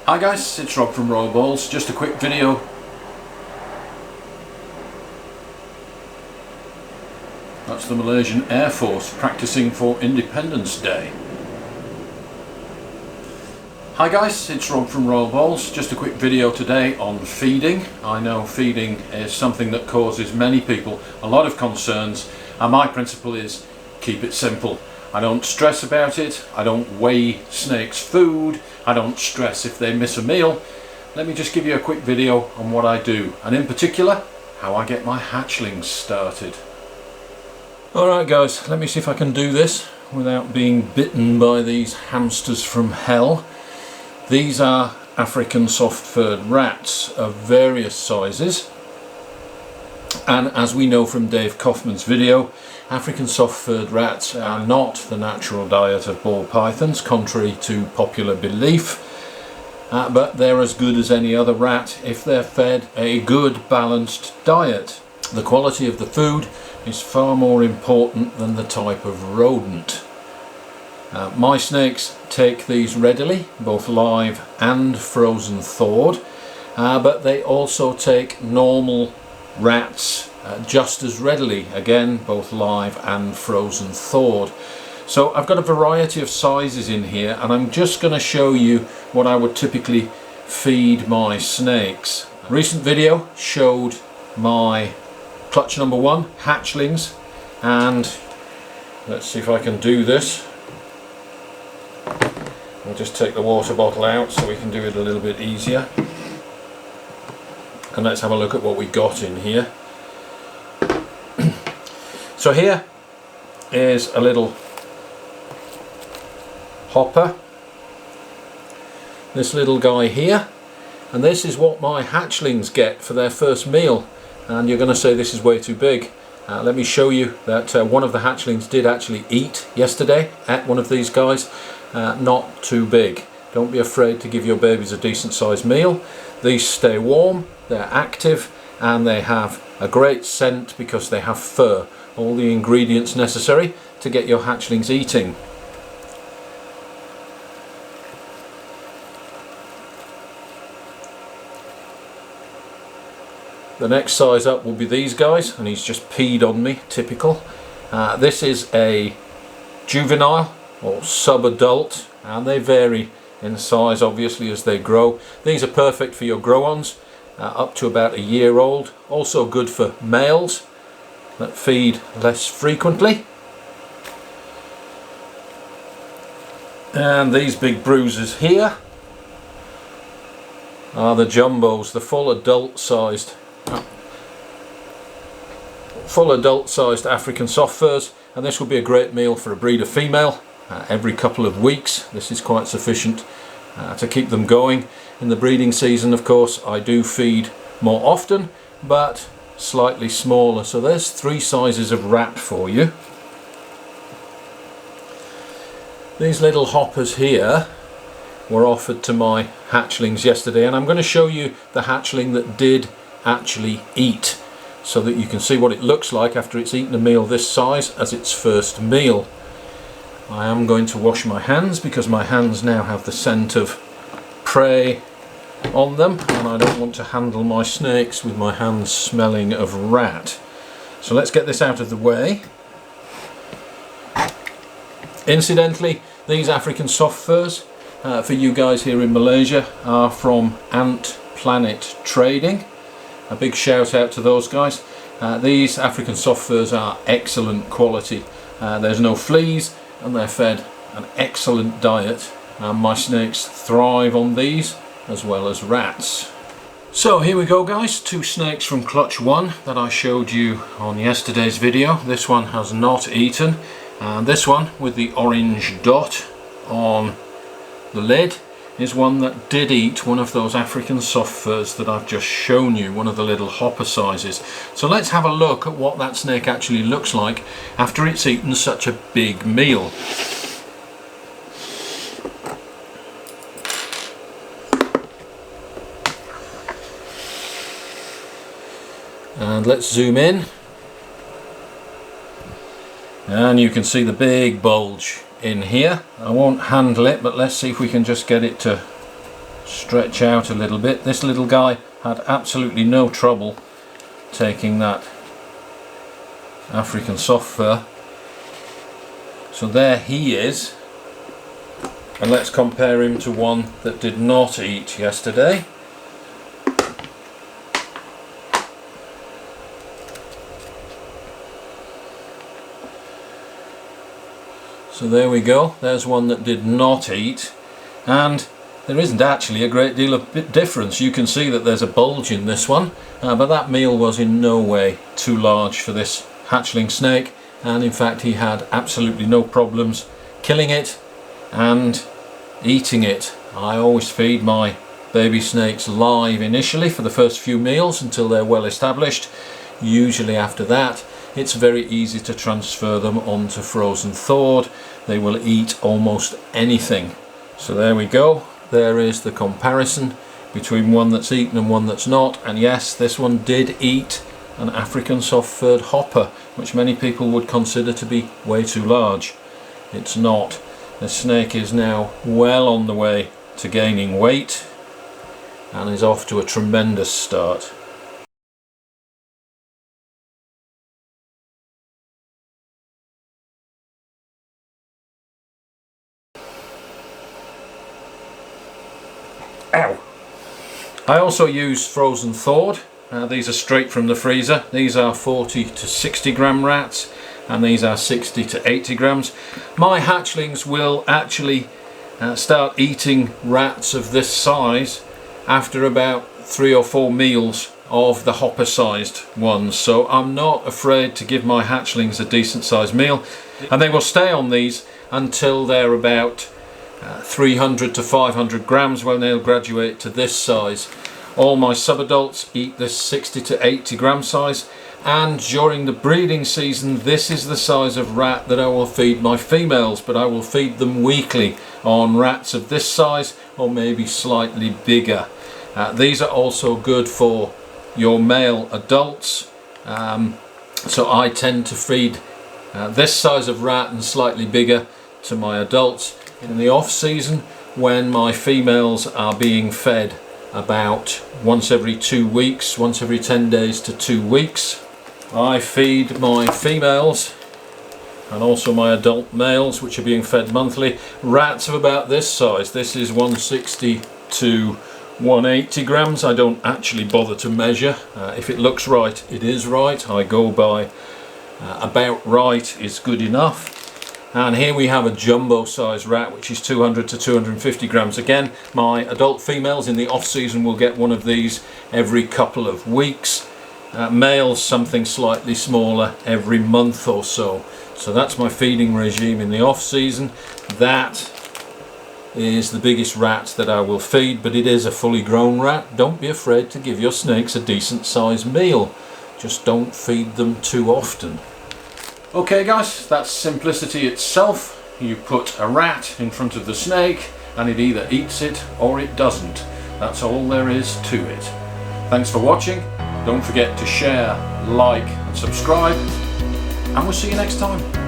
Hi guys, it's Rob from Royal Balls. Just a quick video. That's the Malaysian Air Force practicing for Independence Day. Hi guys, it's Rob from Royal Balls. Just a quick video today on feeding. I know feeding is something that causes many people a lot of concerns, and my principle is keep it simple. I don't stress about it, I don't weigh snakes' food, I don't stress if they miss a meal. Let me just give you a quick video on what I do, and in particular, how I get my hatchlings started. Alright guys, let me see if I can do this without being bitten by these hamsters from hell. These are African soft-furred rats of various sizes, and as we know from Dave Kaufman's video, African soft-furred rats are not the natural diet of ball pythons, contrary to popular belief, but they're as good as any other rat if they're fed a good balanced diet. The quality of the food is far more important than the type of rodent. My snakes take these readily, both live and frozen thawed, but they also take normal rats just as readily, again both live and frozen thawed. So I've got a variety of sizes in here, and I'm just going to show you what I would typically feed my snakes. A recent video showed my clutch number 1 hatchlings, and let's see if I can do this. We'll just take the water bottle out so we can do it a little bit easier, and let's have a look at what we got in here. So here is a little hopper, this little guy here, and this is what my hatchlings get for their first meal. And you're going to say this is way too big. Let me show you that one of the hatchlings did actually eat yesterday at one of these guys. Not too big. Don't be afraid to give your babies a decent sized meal. These stay warm, they're active, and they have a great scent because they have fur. All the ingredients necessary to get your hatchlings eating. The next size up will be these guys, and he's just peed on me, typical. This is a juvenile or sub-adult, and they vary in size obviously as they grow. These are perfect for your grow-ons, up to about a year old. Also good for males that feed less frequently. And these big bruisers here are the jumbos, the full adult sized African soft furs, and this will be a great meal for a breeder female every couple of weeks. This is quite sufficient to keep them going. In the breeding season, of course, I do feed more often, but slightly smaller. So there's 3 sizes of rat for you. These little hoppers here were offered to my hatchlings yesterday, and I'm going to show you the hatchling that did actually eat, so that you can see what it looks like after it's eaten a meal this size as its first meal. I am going to wash my hands because my hands now have the scent of prey on them, and I don't want to handle my snakes with my hands smelling of rat. So let's get this out of the way. Incidentally, these African soft furs for you guys here in Malaysia are from Ant Planet Trading. A big shout out to those guys. These African soft furs are excellent quality. There's no fleas, and they're fed an excellent diet, and my snakes thrive on these as well as rats. So here we go guys, 2 snakes from clutch 1 that I showed you on yesterday's video. This one has not eaten, and this one with the orange dot on the lid is one that did eat one of those African soft furs that I've just shown you, one of the little hopper sizes. So let's have a look at what that snake actually looks like after it's eaten such a big meal. And let's zoom in, and you can see the big bulge in here. I won't handle it, but let's see if we can just get it to stretch out a little bit. This little guy had absolutely no trouble taking that African soft fur. So there he is, and let's compare him to one that did not eat yesterday. So there we go, there's one that did not eat, and there isn't actually a great deal of difference. You can see that there's a bulge in this one, but that meal was in no way too large for this hatchling snake, and in fact he had absolutely no problems killing it and eating it. I always feed my baby snakes live initially for the first few meals until they're well established. Usually after that it's very easy to transfer them onto frozen thawed. They will eat almost anything. So there we go, there is the comparison between one that's eaten and one that's not. And yes, this one did eat an African soft-furred hopper, which many people would consider to be way too large. It's not. The snake is now well on the way to gaining weight and is off to a tremendous start. Ow! I also use frozen thawed. These are straight from the freezer. These are 40 to 60 gram rats, and these are 60 to 80 grams. My hatchlings will actually start eating rats of this size after about 3 or 4 meals of the hopper sized ones, so I'm not afraid to give my hatchlings a decent sized meal, and they will stay on these until they're about 300 to 500 grams, when they'll graduate to this size. All my subadults eat this 60 to 80 gram size, and during the breeding season this is the size of rat that I will feed my females, but I will feed them weekly on rats of this size or maybe slightly bigger. These are also good for your male adults, so I tend to feed this size of rat and slightly bigger to my adults in the off season, when my females are being fed about once every 2 weeks, once every 10 days to 2 weeks. I feed my females and also my adult males, which are being fed monthly, rats of about this size. This is 160 to 180 grams. I don't actually bother to measure. If it looks right, it is right. I go by about right is good enough. And here we have a jumbo size rat, which is 200 to 250 grams. Again, my adult females in the off season will get one of these every couple of weeks. Males something slightly smaller every month or so. So that's my feeding regime in the off season. That is the biggest rat that I will feed, but it is a fully grown rat. Don't be afraid to give your snakes a decent sized meal. Just don't feed them too often. Okay guys, that's simplicity itself. You put a rat in front of the snake and it either eats it or it doesn't. That's all there is to it. Thanks for watching. Don't forget to share, like and subscribe, and we'll see you next time.